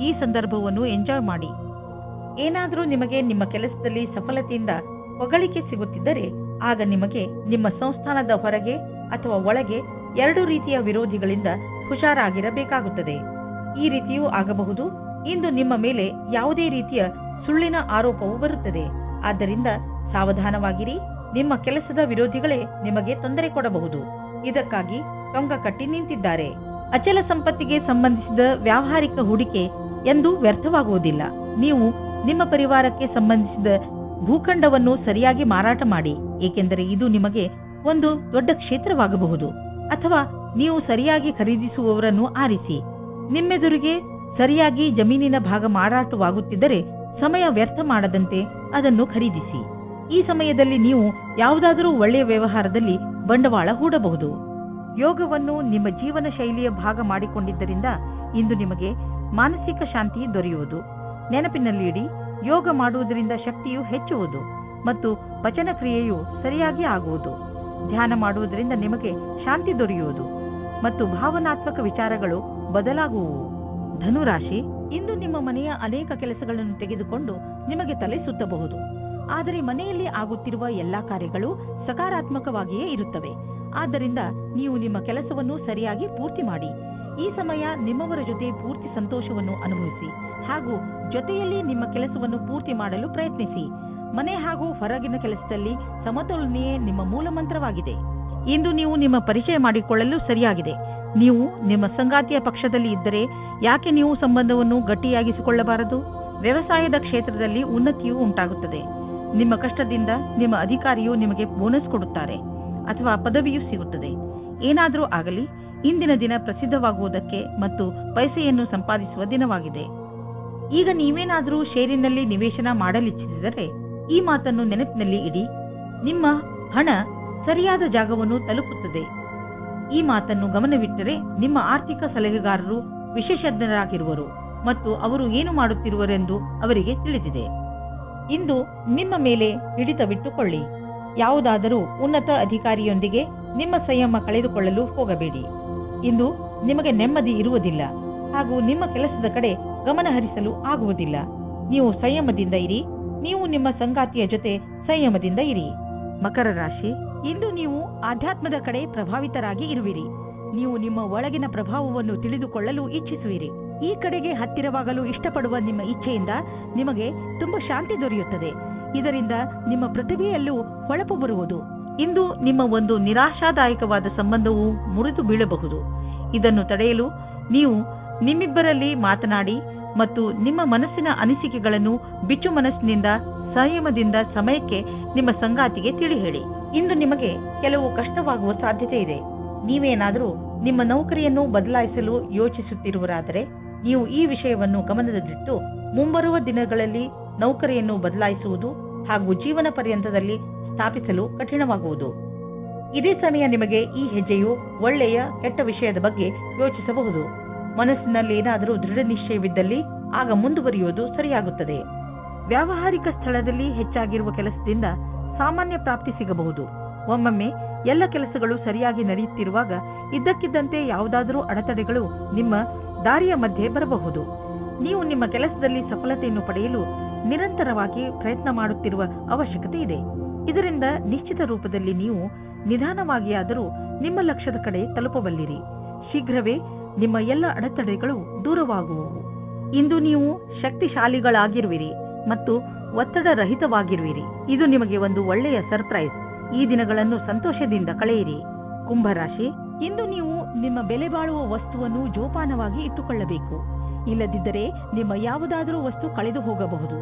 ಈ ಸಂದರ್ಭವನ್ನು ಎಂಜಾಯ್ ಮಾಡಿ. ಏನಾದರೂ ನಿಮಗೆ ನಿಮ್ಮ ಕೆಲಸದಲ್ಲಿ ಸಫಲತೆಯಿಂದ ಹೊಗಳಿಕೆ ಸಿಗುತ್ತಿದ್ದರೆ ಆಗ ನಿಮಗೆ ನಿಮ್ಮ ಸಂಸ್ಥಾನದ ಹೊರಗೆ ಅಥವಾ ಒಳಗೆ ಎರಡು ರೀತಿಯ ವಿರೋಧಿಗಳಿಂದ ಹುಷಾರಾಗಿರಬೇಕಾಗುತ್ತದೆ. ಈ ರೀತಿಯೂ ಆಗಬಹುದು. ಇಂದು ನಿಮ್ಮ ಮೇಲೆ ಯಾವುದೇ ರೀತಿಯ ಸುಳ್ಳಿನ ಆರೋಪವು ಬರುತ್ತದೆ. ಆದ್ದರಿಂದ ಸಾವಧಾನವಾಗಿರಿ. ನಿಮ್ಮ ಕೆಲಸದ ವಿರೋಧಿಗಳೇ ನಿಮಗೆ ತೊಂದರೆ ಕೊಡಬಹುದು. ಇದಕ್ಕಾಗಿ ಟೊಂಕ ಕಟ್ಟಿ ನಿಂತಿದ್ದಾರೆ. ಅಚಲ ಸಂಪತ್ತಿಗೆ ಸಂಬಂಧಿಸಿದ ವ್ಯಾವಹಾರಿಕ ಹೂಡಿಕೆ ಎಂದು ವ್ಯರ್ಥವಾಗುವುದಿಲ್ಲ. ನೀವು ನಿಮ್ಮ ಪರಿವಾರಕ್ಕೆ ಸಂಬಂಧಿಸಿದ ಭೂಖಂಡವನ್ನು ಸರಿಯಾಗಿ ಮಾರಾಟ ಮಾಡಿ, ಏಕೆಂದರೆ ಇದು ನಿಮಗೆ ಒಂದು ದೊಡ್ಡ ಕ್ಷೇತ್ರವಾಗಬಹುದು. ಅಥವಾ ನೀವು ಸರಿಯಾಗಿ ಖರೀದಿಸುವವರನ್ನು ಆರಿಸಿ. ನಿಮ್ಮೆದುರಿಗೆ ಸರಿಯಾಗಿ ಜಮೀನಿನ ಭಾಗ ಮಾರಾಟವಾಗುತ್ತಿದ್ದರೆ ಸಮಯ ವ್ಯರ್ಥ ಮಾಡದಂತೆ ಅದನ್ನು ಖರೀದಿಸಿ. ಈ ಸಮಯದಲ್ಲಿ ನೀವು ಯಾವುದಾದರೂ ಒಳ್ಳೆಯ ವ್ಯವಹಾರದಲ್ಲಿ ಬಂಡವಾಳ ಹೂಡಬಹುದು. ಯೋಗವನ್ನು ನಿಮ್ಮ ಜೀವನ ಶೈಲಿಯ ಭಾಗ ಮಾಡಿಕೊಂಡಿದ್ದರಿಂದ ಇಂದು ನಿಮಗೆ ಮಾನಸಿಕ ಶಾಂತಿ ದೊರೆಯುವುದು. ನೆನಪಿನಲ್ಲಿಡಿ, ಯೋಗ ಮಾಡುವುದರಿಂದ ಶಕ್ತಿಯು ಹೆಚ್ಚುವುದು ಮತ್ತು ಪಚನ ಕ್ರಿಯೆಯು ಸರಿಯಾಗಿ ಆಗುವುದು. ಧ್ಯಾನ ಮಾಡುವುದರಿಂದ ನಿಮಗೆ ಶಾಂತಿ ದೊರೆಯುವುದು ಮತ್ತು ಭಾವನಾತ್ಮಕ ವಿಚಾರಗಳು ಬದಲಾಗುವುವು. ಧನುರಾಶಿ, ಇಂದು ನಿಮ್ಮ ಮನೆಯ ಅನೇಕ ಕೆಲಸಗಳನ್ನು ತೆಗೆದುಕೊಂಡು ನಿಮಗೆ ತಲೆ ಸುತ್ತಬಹುದು. ಆದರೆ ಮನೆಯಲ್ಲಿ ಆಗುತ್ತಿರುವ ಎಲ್ಲಾ ಕಾರ್ಯಗಳು ಸಕಾರಾತ್ಮಕವಾಗಿಯೇ ಇರುತ್ತವೆ. ಆದ್ದರಿಂದ ನೀವು ನಿಮ್ಮ ಕೆಲಸವನ್ನು ಸರಿಯಾಗಿ ಪೂರ್ತಿ ಮಾಡಿ. ಈ ಸಮಯ ನಿಮ್ಮವರ ಜೊತೆ ಪೂರ್ತಿ ಸಂತೋಷವನ್ನು ಅನುಭವಿಸಿ ಹಾಗೂ ಜೊತೆಯಲ್ಲಿ ನಿಮ್ಮ ಕೆಲಸವನ್ನು ಪೂರ್ತಿ ಮಾಡಲು ಪ್ರಯತ್ನಿಸಿ. ಮನೆ ಹಾಗೂ ಹೊರಗಿನ ಕೆಲಸದಲ್ಲಿ ಸಮತೋಲನೆಯೇ ನಿಮ್ಮ ಮೂಲ ಮಂತ್ರವಾಗಿದೆ. ಇಂದು ನೀವು ನಿಮ್ಮ ಪರಿಚಯ ಮಾಡಿಕೊಳ್ಳಲು ಸರಿಯಾಗಿದೆ. ನೀವು ನಿಮ್ಮ ಸಂಗಾತಿಯ ಪಕ್ಷದಲ್ಲಿ ಇದ್ದರೆ ಯಾಕೆ ನೀವು ಸಂಬಂಧವನ್ನು ಗಟ್ಟಿಯಾಗಿಸಿಕೊಳ್ಳಬಾರದು? ವ್ಯವಸಾಯದ ಕ್ಷೇತ್ರದಲ್ಲಿ ಉನ್ನತಿಯೂ ಉಂಟಾಗುತ್ತದೆ. ನಿಮ್ಮ ಕಷ್ಟದಿಂದ ನಿಮ್ಮ ಅಧಿಕಾರಿಯು ನಿಮಗೆ ಬೋನಸ್ ಕೊಡುತ್ತಾರೆ ಅಥವಾ ಪದವಿಯೂ ಸಿಗುತ್ತದೆ. ಏನಾದರೂ ಆಗಲಿ, ಇಂದಿನ ದಿನ ಪ್ರಸಿದ್ಧವಾಗುವುದಕ್ಕೆ ಮತ್ತು ಪೈಸೆಯನ್ನು ಸಂಪಾದಿಸುವ ದಿನವಾಗಿದೆ. ಈಗ ನೀವೇನಾದರೂ ಷೇರಿನಲ್ಲಿ ನಿವೇಶನ ಮಾಡಲಿಚ್ಛಿಸಿದರೆ ಈ ಮಾತನ್ನು ನೆನಪಿನಲ್ಲಿ ಇಡಿ. ನಿಮ್ಮ ಹಣ ಸರಿಯಾದ ಜಾಗವನ್ನು ತಲುಪುತ್ತದೆ. ಈ ಮಾತನ್ನು ಗಮನವಿಟ್ಟರೆ ನಿಮ್ಮ ಆರ್ಥಿಕ ಸಲಹೆಗಾರರು ವಿಶೇಷಜ್ಞರಾಗಿರುವರು ಮತ್ತು ಅವರು ಏನು ಮಾಡುತ್ತಿರುವರೆಂದು ಅವರಿಗೆ ತಿಳಿದಿದೆ. ಇಂದು ನಿಮ್ಮ ಮೇಲೆ ಹಿಡಿತವಿಟ್ಟುಕೊಳ್ಳಿ. ಯಾವುದಾದರೂ ಉನ್ನತ ಅಧಿಕಾರಿಯೊಂದಿಗೆ ನಿಮ್ಮ ಸಂಯಮ ಕಳೆದುಕೊಳ್ಳಲು ಹೋಗಬೇಡಿ. ಇಂದು ನಿಮಗೆ ನೆಮ್ಮದಿ ಇರುವುದಿಲ್ಲ ಹಾಗೂ ನಿಮ್ಮ ಕೆಲಸದ ಕಡೆ ಗಮನ ಹರಿಸಲು ಆಗುವುದಿಲ್ಲ. ನೀವು ಸಂಯಮದಿಂದ ಇರಿ. ನೀವು ನಿಮ್ಮ ಸಂಗಾತಿಯ ಜೊತೆ ಸಂಯಮದಿಂದ ಇರಿ. ಮಕರ ರಾಶಿ, ಇಂದು ನೀವು ಆಧ್ಯಾತ್ಮದ ಕಡೆ ಪ್ರಭಾವಿತರಾಗಿ ಇರುವಿರಿ. ನೀವು ನಿಮ್ಮ ಒಳಗಿನ ಪ್ರಭಾವವನ್ನು ತಿಳಿದುಕೊಳ್ಳಲು ಇಚ್ಛಿಸುವಿರಿ. ಈ ಕಡೆಗೆ ಹತ್ತಿರವಾಗಲು ಇಷ್ಟಪಡುವ ನಿಮ್ಮ ಇಚ್ಛೆಯಿಂದ ನಿಮಗೆ ತುಂಬಾ ಶಾಂತಿ ದೊರೆಯುತ್ತದೆ. ಇದರಿಂದ ನಿಮ್ಮ ಪ್ರತಿಭೆಯಲ್ಲೂ ಹೊಳಪು ಬರುವುದು. ಇಂದು ನಿಮ್ಮ ಒಂದು ನಿರಾಶಾದಾಯಕವಾದ ಸಂಬಂಧವು ಮುರಿದು ಬೀಳಬಹುದು. ಇದನ್ನು ತಡೆಯಲು ನೀವು ನಿಮ್ಮಿಬ್ಬರಲ್ಲಿ ಮಾತನಾಡಿ ಮತ್ತು ನಿಮ್ಮ ಮನಸ್ಸಿನ ಅನಿಸಿಕೆಗಳನ್ನು ಬಿಚ್ಚು ಮನಸ್ಸಿನಿಂದ ಸಂಯಮದಿಂದ ಸಮಯಕ್ಕೆ ನಿಮ್ಮ ಸಂಗಾತಿಗೆ ತಿಳಿ ಹೇಳಿ. ಇಂದು ನಿಮಗೆ ಕೆಲವು ಕಷ್ಟವಾಗುವ ಸಾಧ್ಯತೆ ಇದೆ. ನೀವೇನಾದರೂ ನಿಮ್ಮ ನೌಕರಿಯನ್ನು ಬದಲಾಯಿಸಲು ಯೋಚಿಸುತ್ತಿರುವರಾದರೆ ನೀವು ಈ ವಿಷಯವನ್ನು ಗಮನದಲ್ಲಿಟ್ಟು ಮುಂಬರುವ ದಿನಗಳಲ್ಲಿ ನೌಕರಿಯನ್ನು ಬದಲಾಯಿಸುವುದು ಹಾಗೂ ಜೀವನ ಪರ್ಯಂತದಲ್ಲಿ ಸ್ಥಾಪಿಸಲು ಕಠಿಣವಾಗುವುದು. ಇದೇ ಸಮಯ ನಿಮಗೆ ಈ ಹೆಜ್ಜೆಯು ಒಳ್ಳೆಯ ಕೆಟ್ಟ ವಿಷಯದ ಬಗ್ಗೆ ಯೋಚಿಸಬಹುದು. ಮನಸ್ಸಿನಲ್ಲಿ ಏನಾದರೂ ದೃಢ ನಿಶ್ಚಯವಿದ್ದಲ್ಲಿ ಆಗ ಮುಂದುವರಿಯುವುದು ಸರಿಯಾಗುತ್ತದೆ. ವ್ಯಾವಹಾರಿಕ ಸ್ಥಳದಲ್ಲಿ ಹೆಚ್ಚಾಗಿರುವ ಕೆಲಸದಿಂದ ಸಾಮಾನ್ಯ ಪ್ರಾಪ್ತಿ ಸಿಗಬಹುದು. ಒಮ್ಮೊಮ್ಮೆ ಎಲ್ಲ ಕೆಲಸಗಳು ಸರಿಯಾಗಿ ನಡೆಯುತ್ತಿರುವಾಗ ಇದ್ದಕ್ಕಿದ್ದಂತೆ ಯಾವುದಾದರೂ ಅಡೆತಡೆಗಳು ನಿಮ್ಮ ದಾರಿಯ ಮಧ್ಯೆ ಬರಬಹುದು. ನೀವು ನಿಮ್ಮ ಕೆಲಸದಲ್ಲಿ ಸಫಲತೆಯನ್ನು ಪಡೆಯಲು ನಿರಂತರವಾಗಿ ಪ್ರಯತ್ನ ಮಾಡುತ್ತಿರುವ ಅವಶ್ಯಕತೆ ಇದೆ. ಇದರಿಂದ ನಿಶ್ಚಿತ ರೂಪದಲ್ಲಿ ನೀವು ನಿಧಾನವಾಗಿಯಾದರೂ ನಿಮ್ಮ ಲಕ್ಷ್ಯದ ಕಡೆ ತಲುಪಬಲ್ಲಿರಿ. ಶೀಘ್ರವೇ ನಿಮ್ಮ ಎಲ್ಲ ಅಡೆತಡೆಗಳು ದೂರವಾಗುವವು. ಇಂದು ನೀವು ಶಕ್ತಿಶಾಲಿಗಳಾಗಿರುವಿರಿ ಮತ್ತು ಒತ್ತಡರಹಿತವಾಗಿರುವಿರಿ. ಇದು ನಿಮಗೆ ಒಂದು ಒಳ್ಳೆಯ ಸರ್ಪ್ರೈಸ್. ಈ ದಿನಗಳನ್ನು ಸಂತೋಷದಿಂದ ಕಳೆಯಿರಿ. ಕುಂಭರಾಶಿ, ಇಂದು ನೀವು ನಿಮ್ಮ ಬೆಲೆ ಬಾಳುವ ವಸ್ತುವನ್ನು ಜೋಪಾನವಾಗಿ ಇಟ್ಟುಕೊಳ್ಳಬೇಕು. ಇಲ್ಲದಿದ್ದರೆ ನಿಮ್ಮ ಯಾವುದಾದರೂ ವಸ್ತು ಕಳೆದು ಹೋಗಬಹುದು.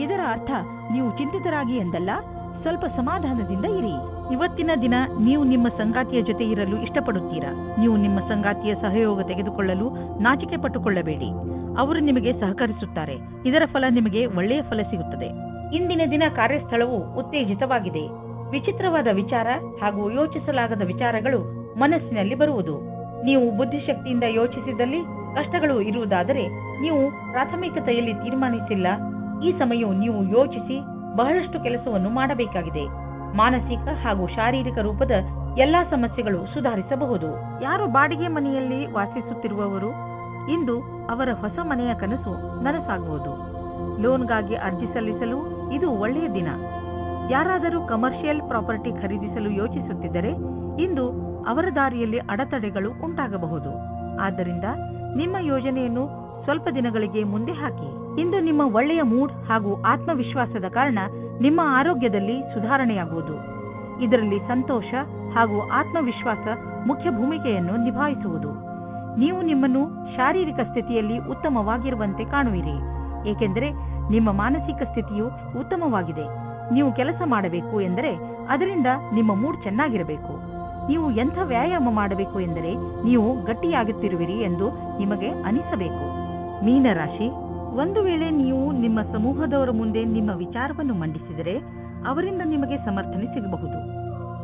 ಇದರ ಅರ್ಥ ನೀವು ಚಿಂತಿತರಾಗಿ ಎಂದಲ್ಲ, ಸ್ವಲ್ಪ ಸಮಾಧಾನದಿಂದ ಇರಿ. ಇವತ್ತಿನ ದಿನ ನೀವು ನಿಮ್ಮ ಸಂಗಾತಿಯ ಜೊತೆ ಇರಲು ಇಷ್ಟಪಡುತ್ತೀರಾ. ನೀವು ನಿಮ್ಮ ಸಂಗಾತಿಯ ಸಹಯೋಗ ತೆಗೆದುಕೊಳ್ಳಲು ನಾಚಿಕೆ ಪಟ್ಟುಕೊಳ್ಳಬೇಡಿ. ಅವರು ನಿಮಗೆ ಸಹಕರಿಸುತ್ತಾರೆ. ಇದರ ಫಲ ನಿಮಗೆ ಒಳ್ಳೆಯ ಫಲ ಸಿಗುತ್ತದೆ. ಇಂದಿನ ದಿನ ಕಾರ್ಯಸ್ಥಳವು ಉತ್ತೇಜಿತವಾಗಿದೆ. ವಿಚಿತ್ರವಾದ ವಿಚಾರ ಹಾಗೂ ಯೋಚಿಸಲಾಗದ ವಿಚಾರಗಳು ಮನಸ್ಸಿನಲ್ಲಿ ಬರುವುದು. ನೀವು ಬುದ್ಧಿಶಕ್ತಿಯಿಂದ ಯೋಚಿಸಿದಲ್ಲಿ ಕಷ್ಟಗಳು ಇರುವುದಾದರೆ ನೀವು ಪ್ರಾಥಮಿಕತೆಯಲ್ಲಿ ತೀರ್ಮಾನಿಸಿಲ್ಲ. ಈ ಸಮಯವು ನೀವು ಯೋಚಿಸಿ ಬಹಳಷ್ಟು ಕೆಲಸವನ್ನು ಮಾಡಬೇಕಾಗಿದೆ. ಮಾನಸಿಕ ಹಾಗೂ ಶಾರೀರಿಕ ರೂಪದ ಎಲ್ಲಾ ಸಮಸ್ಯೆಗಳು ಸುಧಾರಿಸಬಹುದು. ಯಾರು ಬಾಡಿಗೆ ಮನೆಯಲ್ಲಿ ವಾಸಿಸುತ್ತಿರುವವರು ಇಂದು ಅವರ ಹೊಸ ಮನೆಯ ಕನಸು ನನಸಾಗುವುದು. ಲೋನ್ಗಾಗಿ ಅರ್ಜಿ ಸಲ್ಲಿಸಲು ಇದು ಒಳ್ಳೆಯ ದಿನ. ಯಾರಾದರೂ ಕಮರ್ಷಿಯಲ್ ಪ್ರಾಪರ್ಟಿ ಖರೀದಿಸಲು ಯೋಚಿಸುತ್ತಿದ್ದರೆ ಇಂದು ಅವರ ದಾರಿಯಲ್ಲಿ ಅಡೆತಡೆಗಳು ಉಂಟಾಗಬಹುದು. ಆದ್ದರಿಂದ ನಿಮ್ಮ ಯೋಜನೆಯನ್ನು ಸ್ವಲ್ಪ ದಿನಗಳಿಗೆ ಮುಂದೆ ಹಾಕಿ. ಇಂದು ನಿಮ್ಮ ಒಳ್ಳೆಯ ಮೂಡ್ ಹಾಗೂ ಆತ್ಮವಿಶ್ವಾಸದ ಕಾರಣ ನಿಮ್ಮ ಆರೋಗ್ಯದಲ್ಲಿ ಸುಧಾರಣೆಯಾಗುವುದು. ಇದರಲ್ಲಿ ಸಂತೋಷ ಹಾಗೂ ಆತ್ಮವಿಶ್ವಾಸ ಮುಖ್ಯ ಭೂಮಿಕೆಯನ್ನು ನಿಭಾಯಿಸುವುದು. ನೀವು ನಿಮ್ಮನ್ನು ಶಾರೀರಿಕ ಸ್ಥಿತಿಯಲ್ಲಿ ಉತ್ತಮವಾಗಿರುವಂತೆ ಕಾಣುವಿರಿ, ಏಕೆಂದರೆ ನಿಮ್ಮ ಮಾನಸಿಕ ಸ್ಥಿತಿಯು ಉತ್ತಮವಾಗಿದೆ. ನೀವು ಕೆಲಸ ಮಾಡಬೇಕು ಎಂದರೆ ಅದರಿಂದ ನಿಮ್ಮ ಮೂಡ್ ಚೆನ್ನಾಗಿರಬೇಕು. ನೀವು ಎಂಥ ವ್ಯಾಯಾಮ ಮಾಡಬೇಕು ಎಂದರೆ ನೀವು ಗಟ್ಟಿಯಾಗುತ್ತಿರುವಿರಿ ಎಂದು ನಿಮಗೆ ಅನಿಸಬೇಕು. ಮೀನರಾಶಿ, ಒಂದು ವೇಳೆ ನೀವು ನಿಮ್ಮ ಸಮೂಹದವರ ಮುಂದೆ ನಿಮ್ಮ ವಿಚಾರವನ್ನು ಮಂಡಿಸಿದರೆ ಅವರಿಂದ ನಿಮಗೆ ಸಮರ್ಥನೆ ಸಿಗಬಹುದು.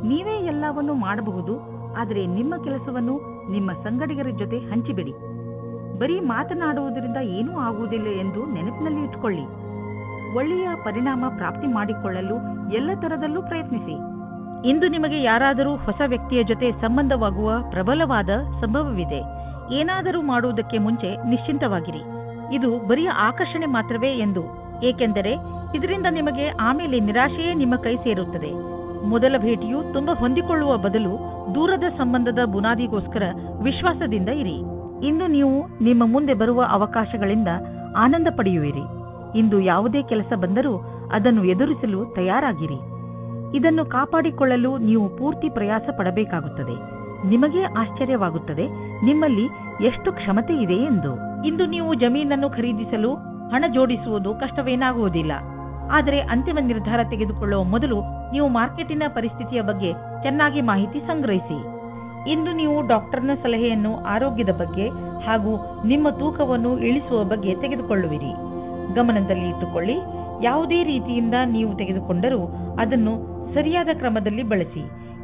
ನೀವೇ ಎಲ್ಲವನ್ನೂ ಮಾಡಬಹುದು, ಆದರೆ ನಿಮ್ಮ ಕೆಲಸವನ್ನು ನಿಮ್ಮ ಸಂಗಡಿಗರ ಜೊತೆ ಹಂಚಿಬಿಡಿ. ಬರೀ ಮಾತನಾಡುವುದರಿಂದ ಏನೂ ಆಗುವುದಿಲ್ಲ ಎಂದು ನೆನಪಿನಲ್ಲಿ ಇಟ್ಟುಕೊಳ್ಳಿ. ಒಳ್ಳೆಯ ಪರಿಣಾಮ ಪ್ರಾಪ್ತಿ ಮಾಡಿಕೊಳ್ಳಲು ಎಲ್ಲ ತರದಲ್ಲೂ ಪ್ರಯತ್ನಿಸಿ. ಇಂದು ನಿಮಗೆ ಯಾರಾದರೂ ಹೊಸ ವ್ಯಕ್ತಿಯ ಜೊತೆ ಸಂಬಂಧವಾಗುವ ಪ್ರಬಲವಾದ ಸಂಭವವಿದೆ. ಏನಾದರೂ ಮಾಡುವುದಕ್ಕೆ ಮುಂಚೆ ನಿಶ್ಚಿಂತವಾಗಿರಿ. ಇದು ಬರೀ ಆಕರ್ಷಣೆ ಮಾತ್ರವೇ ಎಂದು, ಏಕೆಂದರೆ ಇದರಿಂದ ನಿಮಗೆ ಆಮೇಲೆ ನಿರಾಶೆಯೇ ನಿಮ್ಮ ಕೈ ಸೇರುತ್ತದೆ. ಮೊದಲ ಭೇಟಿಯು ತುಂಬಾ ಹೊಂದಿಕೊಳ್ಳುವ ಬದಲು ದೂರದ ಸಂಬಂಧದ ಬುನಾದಿಗೋಸ್ಕರ ವಿಶ್ವಾಸದಿಂದ ಇರಿ. ಇಂದು ನೀವು ನಿಮ್ಮ ಮುಂದೆ ಬರುವ ಅವಕಾಶಗಳಿಂದ ಆನಂದ ಪಡೆಯುವಿರಿ. ಇಂದು ಯಾವುದೇ ಕೆಲಸ ಬಂದರೂ ಅದನ್ನು ಎದುರಿಸಲು ತಯಾರಾಗಿರಿ. ಇದನ್ನು ಕಾಪಾಡಿಕೊಳ್ಳಲು ನೀವು ಪೂರ್ತಿ ಪ್ರಯಾಸ ಪಡಬೇಕಾಗುತ್ತದೆ. ನಿಮಗೇ ಆಶ್ಚರ್ಯವಾಗುತ್ತದೆ ನಿಮ್ಮಲ್ಲಿ ಎಷ್ಟು ಕ್ಷಮತೆ ಇದೆ ಎಂದು. ಇಂದು ನೀವು ಜಮೀನನ್ನು ಖರೀದಿಸಲು ಹಣ ಜೋಡಿಸುವುದು ಕಷ್ಟವೇನಾಗುವುದಿಲ್ಲ. ಆದರೆ ಅಂತಿಮ ನಿರ್ಧಾರ ತೆಗೆದುಕೊಳ್ಳುವ ಮೊದಲು ನೀವು ಮಾರ್ಕೆಟಿನ ಪರಿಸ್ಥಿತಿಯ ಬಗ್ಗೆ ಚೆನ್ನಾಗಿ ಮಾಹಿತಿ ಸಂಗ್ರಹಿಸಿ. ಇಂದು ನೀವು ಡಾಕ್ಟರ್ನ ಸಲಹೆಯನ್ನು ಆರೋಗ್ಯದ ಬಗ್ಗೆ ಹಾಗೂ ನಿಮ್ಮ ತೂಕವನ್ನು ಇಳಿಸುವ ಬಗ್ಗೆ ತೆಗೆದುಕೊಳ್ಳುವಿರಿ. ಗಮನದಲ್ಲಿ ಇಟ್ಟುಕೊಳ್ಳಿ, ಯಾವುದೇ ರೀತಿಯಿಂದ ನೀವು ತೆಗೆದುಕೊಂಡರೂ ಅದನ್ನು ಸರಿಯಾದ ಕ್ರಮದಲ್ಲಿ ಬಳಸಿ,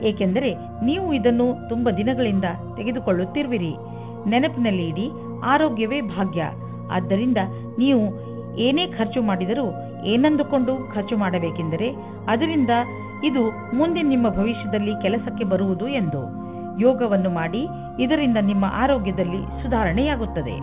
ಏಕೆಂದರೆ ನೀವು ಇದನ್ನು ತುಂಬ ದಿನಗಳಿಂದ ತೆಗೆದುಕೊಳ್ಳುತ್ತಿರುವಿರಿ. ನೆನಪಿನಲ್ಲಿ ಇಡಿ, ಆರೋಗ್ಯವೇ ಭಾಗ್ಯ. ಆದ್ದರಿಂದ ನೀವು ಏನೇ ಖರ್ಚು ಮಾಡಿದರೂ ಏನಂದುಕೊಂಡು ಖರ್ಚು ಮಾಡಬೇಕೆಂದರೆ ಅದರಿಂದ ಇದು ಮುಂದೆ ನಿಮ್ಮ ಭವಿಷ್ಯದಲ್ಲಿ ಕೆಲಸಕ್ಕೆ ಬರುವುದು ಎಂದು. ಯೋಗವನ್ನು ಮಾಡಿ, ಇದರಿಂದ ನಿಮ್ಮ ಆರೋಗ್ಯದಲ್ಲಿ ಸುಧಾರಣೆಯಾಗುತ್ತದೆ.